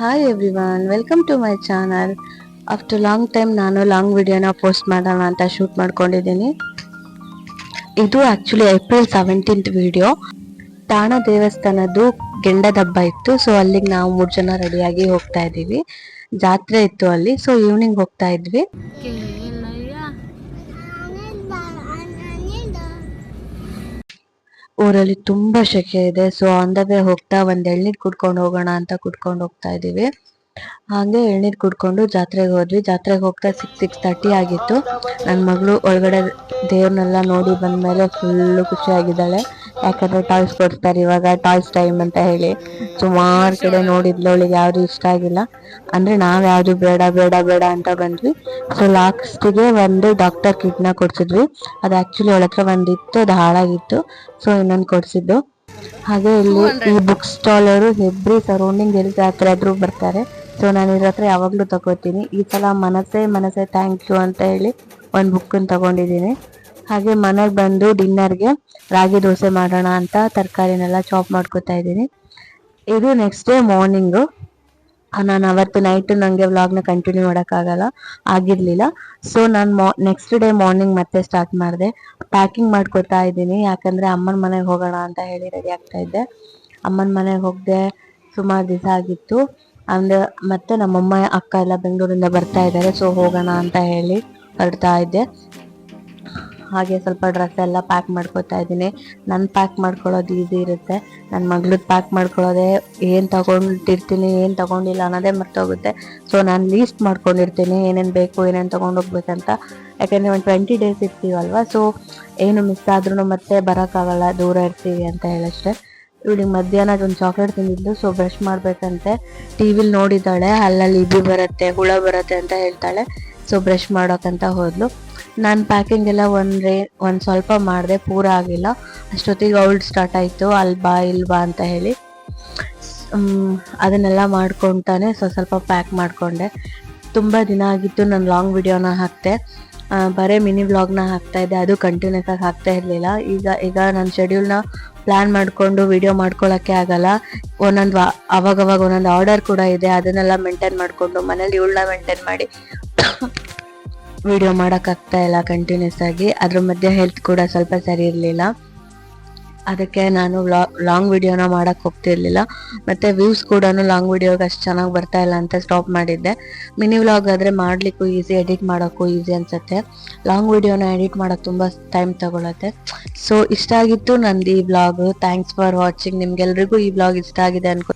Hi everyone, welcome to my channel. After long time ನಾನು long ವಿಡಿಯೋನ post ಮಾಡೋಣ ಅಂತ ಶೂಟ್ ಮಾಡ್ಕೊಂಡಿದ್ದೀನಿ. ಇದು ಆಕ್ಚುಲಿ ಏಪ್ರಿಲ್ 17th ವಿಡಿಯೋ. ತಾಣ ದೇವಸ್ಥಾನದ್ದು ಗೆಂಡದ ಹಬ್ಬ ಇತ್ತು. ಸೊ ಅಲ್ಲಿಗೆ ನಾವು 3 ಜನ ರೆಡಿಯಾಗಿ ಹೋಗ್ತಾ ಇದ್ದೀವಿ. ಜಾತ್ರೆ ಇತ್ತು ಅಲ್ಲಿ, ಸೊ ಈವ್ನಿಂಗ್ ಹೋಗ್ತಾ ಇದ್ವಿ. ಊರಲ್ಲಿ ತುಂಬಾ ಶೆಕೆ ಇದೆ. ಸೊ ಆನ್ ದ ವೇ ಹೋಗ್ತಾ ಒಂದ್ ಎಳ್ನೀರ್ ಕುಡ್ಕೊಂಡು ಹೋಗೋಣ ಅಂತ ಕುಡ್ಕೊಂಡು ಹೋಗ್ತಾ ಇದೀವಿ. ಹಾಗೆ ಎಳ್ನೀರ್ ಕುಡ್ಕೊಂಡು ಜಾತ್ರೆಗೆ ಹೋದ್ವಿ. ಜಾತ್ರೆಗೆ ಹೋಗ್ತಾ 6:30 ಆಗಿತ್ತು. ನನ್ನ ಮಗಳು ಒಳಗಡೆ ದೇವ್ರನ್ನೆಲ್ಲ ನೋಡಿ ಬಂದ್ಮೇಲೆ ಫುಲ್ಲು ಖುಷಿಯಾಗಿದ್ದಾಳೆ. ಯಾಕಂದ್ರೆ ಟಾಯ್ಸ್ ಕೊಡ್ತಾರೆ ಇವಾಗ, ಟಾಯ್ಸ್ ಟೈಮ್ ಅಂತ ಹೇಳಿ ಸುಮಾರು ಕಡೆ ನೋಡಿದ್ಲು. ಅವಳಿಗೆ ಯಾವ್ದು ಇಷ್ಟ ಆಗಿಲ್ಲ. ಅಂದ್ರೆ ನಾವ್ ಯಾವ್ದು ಬೇಡ ಬೇಡ ಬೇಡ ಅಂತ ಬಂದ್ವಿ. ಸೊ ಲಾಸ್ಟಿಗೆ ಒಂದು ಡಾಕ್ಟರ್ ಕಿಟ್ನ ಕೊಡ್ಸಿದ್ವಿ. ಅದು ಆಕ್ಚುಲಿ ಅವಳ ಹತ್ರ ಒಂದಿತ್ತು, ಅದು ಹಾಳಾಗಿತ್ತು. ಸೊ ಇನ್ನೊಂದು ಕೊಡ್ಸಿದ್ದು. ಹಾಗೆ ಇಲ್ಲಿ ಈ ಬುಕ್ ಸ್ಟಾಲ್ ಅವರು ಎವ್ರಿ ಸರೌಂಡಿಂಗ್ ಎಲ್ಲಿ ಜಾತ್ರೆ ಆದ್ರೂ ಬರ್ತಾರೆ. ಸೊ ನಾನು ಇದ್ರ ಹತ್ರ ಯಾವಾಗ್ಲೂ ತಗೋತೀನಿ. ಈ ಸಲ ಮನಸೆ ಥ್ಯಾಂಕ್ ಯು ಅಂತ ಹೇಳಿ ಒಂದು ಬುಕ್ಕನ್ನು ತಗೊಂಡಿದ್ದೀನಿ. ಹಾಗೆ ಮನೆಗೆ ಬಂದು ಡಿನ್ನರ್ಗೆ ರಾಗಿ ದೋಸೆ ಮಾಡೋಣ ಅಂತ ತರಕಾರಿನೆಲ್ಲ ಚಾಪ್ ಮಾಡ್ಕೊತಾ ಇದ್ದೀನಿ. ಇದು ನೆಕ್ಸ್ಟ್ ಡೇ ಮಾರ್ನಿಂಗು. ನಾನು ಅವತ್ತು ನೈಟ್ ನನಗೆ ವ್ಲಾಗ್ನ ಕಂಟಿನ್ಯೂ ಆಗಿರ್ಲಿಲ್ಲ. ಸೊ ನಾನು ನೆಕ್ಸ್ಟ್ ಡೇ ಮಾರ್ನಿಂಗ್ ಮತ್ತೆ ಸ್ಟಾರ್ಟ್ ಮಾಡಿದೆ. ಪ್ಯಾಕಿಂಗ್ ಮಾಡ್ಕೊತಾ ಇದ್ದೀನಿ, ಯಾಕಂದ್ರೆ ಅಮ್ಮನ ಮನೆಗೆ ಹೋಗೋಣ ಅಂತ ಹೇಳಿ ರೆಡಿ ಆಗ್ತಾ ಇದ್ದೆ. ಅಮ್ಮನ ಮನೆಗೆ ಹೋಗದೆ ಸುಮಾರು ದಿವಸ ಆಗಿತ್ತು. ಅಂದ್ರೆ ಮತ್ತೆ ನಮ್ಮಮ್ಮ ಅಕ್ಕ ಎಲ್ಲ ಬೆಂಗಳೂರಿಂದ ಬರ್ತಾ ಇದ್ದಾರೆ. ಸೊ ಹೋಗೋಣ ಅಂತ ಹೇಳಿ ಹೊರಡ್ತಾ ಇದ್ದೆ. ಹಾಗೆ ಸ್ವಲ್ಪ ಡ್ರೆಸ್ ಎಲ್ಲ ಪ್ಯಾಕ್ ಮಾಡ್ಕೊತಾ ಇದ್ದೀನಿ. ನಾನು ಪ್ಯಾಕ್ ಮಾಡ್ಕೊಳ್ಳೋದು ಈಸಿ ಇರುತ್ತೆ. ನನ್ನ ಮಗಳದ್ದು ಪ್ಯಾಕ್ ಮಾಡ್ಕೊಳ್ಳೋದೆ, ಏನು ತಗೊಂಡಿರ್ತೀನಿ ಏನು ತಗೊಂಡಿಲ್ಲ ಅನ್ನೋದೇ ಮರ್ತೋಗುತ್ತೆ. ಸೊ ನಾನು ಲೀಸ್ಟ್ ಮಾಡ್ಕೊಂಡಿರ್ತೀನಿ ಏನೇನು ಬೇಕು, ಏನೇನು ತೊಗೊಂಡೋಗ್ಬೇಕಂತ. ಯಾಕಂದರೆ ಒಂದು 20 days ಇರ್ತೀವಲ್ವ. ಸೊ ಏನು ಮಿಸ್ ಆದ್ರೂ ಮತ್ತೆ ಬರೋಕ್ಕಾಗಲ್ಲ, ದೂರ ಇರ್ತೀವಿ ಅಂತ ಹೇಳಷ್ಟೆ. ಇವಳಿಗೆ ಮಧ್ಯಾಹ್ನ ಒಂದು ಚಾಕ್ಲೇಟ್ ತಿಂದಿದ್ಲು. ಸೊ ಬ್ರಷ್ ಮಾಡಬೇಕಂತೆ ಟಿವಿಲಿ ನೋಡಿದ್ದಾಳೆ, ಅಲ್ಲಲ್ಲಿ ಇಬಿ ಬರುತ್ತೆ, ಹುಳ ಬರುತ್ತೆ ಅಂತ ಹೇಳ್ತಾಳೆ. ಸೊ ಬ್ರಷ್ ಮಾಡೋಕ್ಕಂತ ಹೋದ್ಲು. ನಾನು ಪ್ಯಾಕಿಂಗ್ ಎಲ್ಲ ಒಂದು ಸ್ವಲ್ಪ ಮಾಡಿದೆ, ಪೂರ ಆಗಿಲ್ಲ. ಅಷ್ಟೊತ್ತಿಗೆ ಅವಳು ಸ್ಟಾರ್ಟ್ ಆಯಿತು ಇಲ್ಬಾ ಅಂತ ಹೇಳಿ. ಅದನ್ನೆಲ್ಲ ಮಾಡ್ಕೊತಾನೆ ಸ್ವಲ್ಪ ಪ್ಯಾಕ್ ಮಾಡಿಕೊಂಡೆ. ತುಂಬ ದಿನ ಆಗಿತ್ತು ನಾನು ಲಾಂಗ್ ವಿಡಿಯೋನ ಹಾಕ್ತೆ. ಬರೀ ಮಿನಿ ವ್ಲಾಗ್ನ ಹಾಕ್ತಾ ಇದ್ದೆ, ಅದು ಕಂಟಿನ್ಯೂಸ್ ಆಗಿ ಹಾಕ್ತಾ ಇರಲಿಲ್ಲ. ಈಗ ನನ್ನ ಶೆಡ್ಯೂಲ್ನ ಪ್ಲ್ಯಾನ್ ಮಾಡಿಕೊಂಡು ವಿಡಿಯೋ ಮಾಡ್ಕೊಳ್ಳೋಕ್ಕೆ ಆಗಲ್ಲ. ಅವಾಗವಾಗ ಒಂದೊಂದು ಆರ್ಡರ್ ಕೂಡ ಇದೆ, ಅದನ್ನೆಲ್ಲ ಮೇಂಟೈನ್ ಮಾಡಿಕೊಂಡು ಮನೇಲಿ ಇವಳನ್ನ ಮೇಂಟೈನ್ ಮಾಡಿ ವಿಡಿಯೋ ಮಾಡೋಕ್ಕಾಗ್ತಾ ಇಲ್ಲ ಕಂಟಿನ್ಯೂಸ್ ಆಗಿ. ಅದ್ರ ಮಧ್ಯೆ ಹೆಲ್ತ್ ಕೂಡ ಸ್ವಲ್ಪ ಸರಿ ಇರಲಿಲ್ಲ. ಅದಕ್ಕೆ ನಾನು ಲಾಂಗ್ ವಿಡಿಯೋನ ಮಾಡೋಕ್ಕೆ ಹೋಗ್ತಿರ್ಲಿಲ್ಲ. ಮತ್ತು ವ್ಯೂಸ್ ಕೂಡ ಲಾಂಗ್ ವಿಡಿಯೋಗೆ ಅಷ್ಟು ಚೆನ್ನಾಗಿ ಬರ್ತಾ ಇಲ್ಲ ಅಂತ ಸ್ಟಾಪ್ ಮಾಡಿದ್ದೆ. ಮಿನಿ ವ್ಲಾಗ್ ಆದರೆ ಮಾಡಲಿಕ್ಕೂ ಈಸಿ, ಎಡಿಟ್ ಮಾಡೋಕ್ಕೂ ಈಸಿ ಅನಿಸುತ್ತೆ. ಲಾಂಗ್ ವಿಡಿಯೋನ ಎಡಿಟ್ ಮಾಡೋಕ್ಕೆ ತುಂಬ ಟೈಮ್ ತಗೊಳುತ್ತೆ. ಸೊ ಇಷ್ಟ ಆಗಿತ್ತು ನಂದು ಈ ವ್ಲಾಗು. Thanks for watching. ನಿಮ್ಗೆಲ್ರಿಗೂ ಈ ವ್ಲಾಗ್ ಇಷ್ಟ ಆಗಿದೆ ಅನ್ಕೋ.